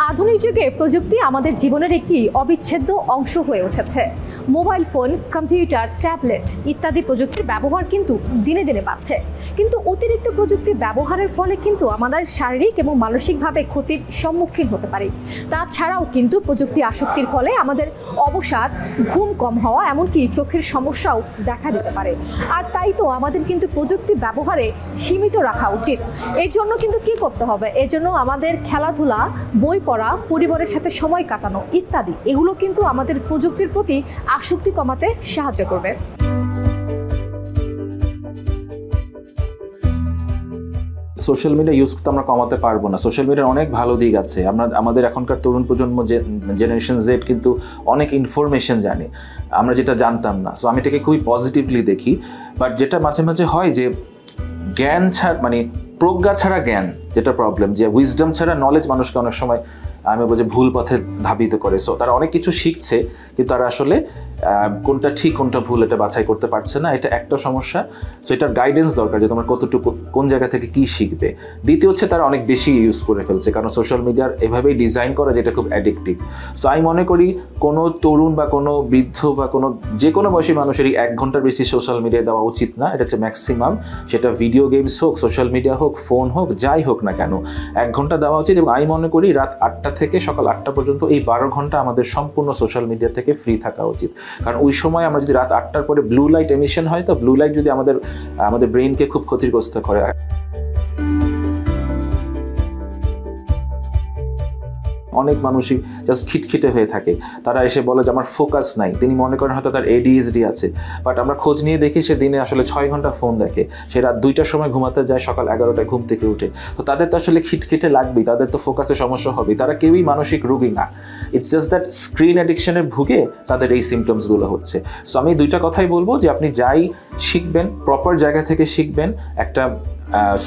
আধুনিক যুগে প্রযুক্তি আমাদের জীবনের একটি অবিচ্ছেদ্য অংশ হয়ে উঠেছে। মোবাইল ফোন, কম্পিউটার, ট্যাবলেট ইত্যাদি প্রযুক্তির ব্যবহার কিন্তু দিনে দিনে বাড়ছে। কিন্তু অতিরিক্ত প্রযুক্তি ব্যবহারের ফলে কিন্তু আমাদের শারীরিক এবং মানসিকভাবে ক্ষতির সম্মুখীন হতে পারি। তাছাড়াও কিন্তু প্রযুক্তি আসক্তির ফলে আমাদের অবসাদ, ঘুম কম হওয়া, এমনকি চোখের সমস্যাও দেখা দিতে পারে। আর তাই তো আমাদের কিন্তু প্রযুক্তি ব্যবহারে সীমিত রাখা উচিত। এর জন্য কিন্তু কি করতে হবে? এর জন্য আমাদের খেলাধুলা, বই পড়া, পরিবারের সাথে সময় কাটানো ইত্যাদি এগুলো কিন্তু আমাদের প্রযুক্তির প্রতি আসক্তি কমাতে সাহায্য করবে। সোশ্যাল মিডিয়া ইউজ করতে আমরা কমাতে পারবো না। সোশ্যাল মিডিয়ার অনেক ভালো দিক আছে। আমাদের এখনকার তরুণ প্রজন্ম, জেনারেশন জেড কিন্তু অনেক ইনফরমেশন জানে, আমরা যেটা জানতাম না। সো আমি এটাকে খুবই পজিটিভলি দেখি। বাট যেটা মাঝে মাঝে হয় যে জ্ঞান ছাড়া, মানে প্রজ্ঞা ছাড়া জ্ঞান, যেটা প্রবলেম, যে উইজডম ছাড়া নলেজ মানুষকে অনেক সময় আমি বলবো যে ভুল পথে ধাবিত করে। সো তারা অনেক কিছু শিখছে কিন্তু তারা আসলে কোনটা ঠিক কোনটা ভুল এটা বাছাই করতে পারছে না। এটা একটা সমস্যা। সো এটার গাইডেন্স দরকার যে তোমরা কতটুকু কোন জায়গা থেকে কি শিখবে। দ্বিতীয় হচ্ছে তারা অনেক বেশি ইউজ করে ফেলছে, কারণ সোশ্যাল মিডিয়ার এভাবেই ডিজাইন করা যেটা খুব অ্যাডিকটিভ। সো আমি মনে করি কোনো তরুণ বা কোনো বৃদ্ধ বা যে কোনো বয়সী মানুষেরই 1 ঘন্টার বেশি সোশ্যাল মিডিয়ায় দেওয়া উচিত না। এটা হচ্ছে ম্যাক্সিমাম। সেটা ভিডিও গেমস হোক, সোশ্যাল মিডিয়া হোক, ফোন হোক, যাই হোক না কেন 1 ঘন্টা দেওয়া উচিত। এবং আমি মনে করি রাত 8টা থেকে সকাল 8টা পর্যন্ত এই 12 ঘন্টা আমাদের সম্পূর্ণ সোশ্যাল মিডিয়া থেকে ফ্রি থাকা উচিত। কারণ ওই সময় আমরা যদি রাত 8টার পরে ব্লু লাইট এমিশন হয়, তো ব্লু লাইট যদি আমাদের ব্রেইনকে খুব ক্ষতিগ্রস্ত করে। অনেক মানুষই জাস্ট খিটখিটে হয়ে থাকে। তারা এসে বলে যে আমার ফোকাস নাই। তিনি মনে করেন হয়তো তার ADHD আছে, বাট আমরা খোঁজ নিয়ে দেখি সে দিনে আসলে 6 ঘন্টা ফোন দেখে। সে রাত 2টার সময় ঘুমাতে যায়, সকাল 11টায় ঘুম থেকে উঠে। তো তাদের তো আসলে খিটখিটে লাগবেই, তাদের তো ফোকাসে সমস্যা হবেই। তারা কেউই মানসিক রোগী না। ইটস জাস্ট দ্যাট স্ক্রিন অ্যাডিকশনের ভুগে তাদের এই সিমটমসগুলো হচ্ছে। সো আমি 2টা কথাই বলবো যে আপনি যাই শিখবেন প্রপার জায়গা থেকে শিখবেন। একটা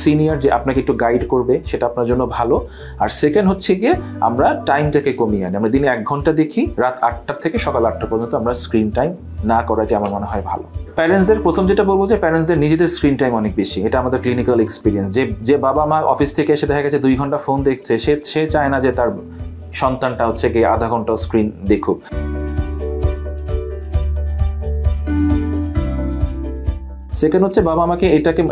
সিনিয়র যে আপনাকে একটু গাইড করবে, সেটা আপনার জন্য ভালো। আর সেকেন্ড হচ্ছে গিয়ে আমরা টাইমটাকে কমিয়ে আনি। আমরা দিনে 1 ঘন্টা দেখি, রাত 8টা থেকে সকাল 8টা পর্যন্ত আমরা স্ক্রিন টাইম না করাটি আমার মনে হয় ভালো। প্যারেন্টসদের প্রথম যেটা বলবো যে প্যারেন্টসদের নিজেদের স্ক্রিন টাইম অনেক বেশি। এটা আমাদের ক্লিনিক্যাল এক্সপিরিয়েন্স। যে বাবা মা অফিস থেকে এসে দেখা গেছে 2 ঘন্টা ফোন দেখছে, সে চায় না যে তার সন্তানটা হচ্ছে গিয়ে আধা ঘন্টা স্ক্রিন দেখুক। সেকেন্ড হচ্ছে বাবা মাকে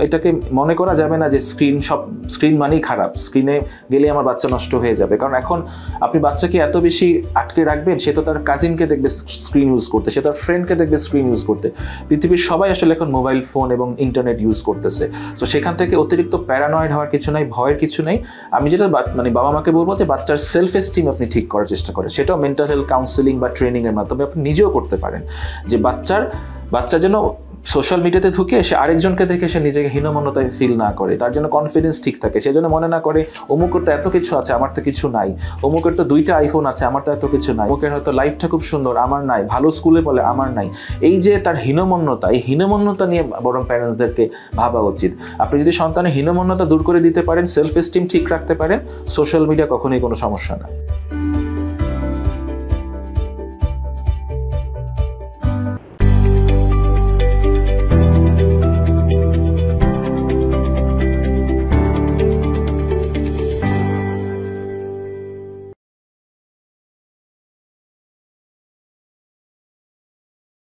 এটাকে মনে করা যাবে না যে স্ক্রিন মানেই খারাপ, স্ক্রিনে গেলে আমার বাচ্চা নষ্ট হয়ে যাবে। কারণ এখন আপনি বাচ্চাকে এত বেশি আটকে রাখবেন, সে তো তার কাজিনকে দেখবে স্ক্রিন ইউজ করতে, সে তার ফ্রেন্ডকে দেখবে স্ক্রিন ইউজ করতে। পৃথিবীর সবাই আসলে এখন মোবাইল ফোন এবং ইন্টারনেট ইউজ করতেছে। সো সেখান থেকে অতিরিক্ত প্যারানয়েড হওয়ার কিছু নাই, ভয়ের কিছু নেই। আমি যেটা মানে বাবা মাকে বলবো যে বাচ্চার সেলফ এস্টিম আপনি ঠিক করার চেষ্টা করেন। সেটাও মেন্টাল হেলথ কাউন্সেলিং বা ট্রেনিংয়ের মাধ্যমে আপনি নিজেও করতে পারেন। যে বাচ্চা যেন সোশ্যাল মিডিয়াতে ঢুকে সে আরেকজনকে দেখে সে নিজেকে হীনমন্যতায় ফিল না করে, তার জন্য কনফিডেন্স ঠিক থাকে। সে যেন মনে না করে অমুকের তো এত কিছু আছে, আমার তো কিছু নাই, অমুকের তো 2টা আইফোন আছে, আমার তো এত কিছু নাই, অমুকের হয়তো লাইফটা খুব সুন্দর, আমার নাই, ভালো স্কুলে বলে আমার নাই। এই যে তার হীনমন্যতা, এই হীনমন্যতা নিয়ে বরং প্যারেন্টসদেরকে ভাবা উচিত। আপনি যদি সন্তানের হীনমন্যতা দূর করে দিতে পারেন, সেলফ এস্টিম ঠিক রাখতে পারেন, সোশ্যাল মিডিয়া কখনোই কোনো সমস্যা না।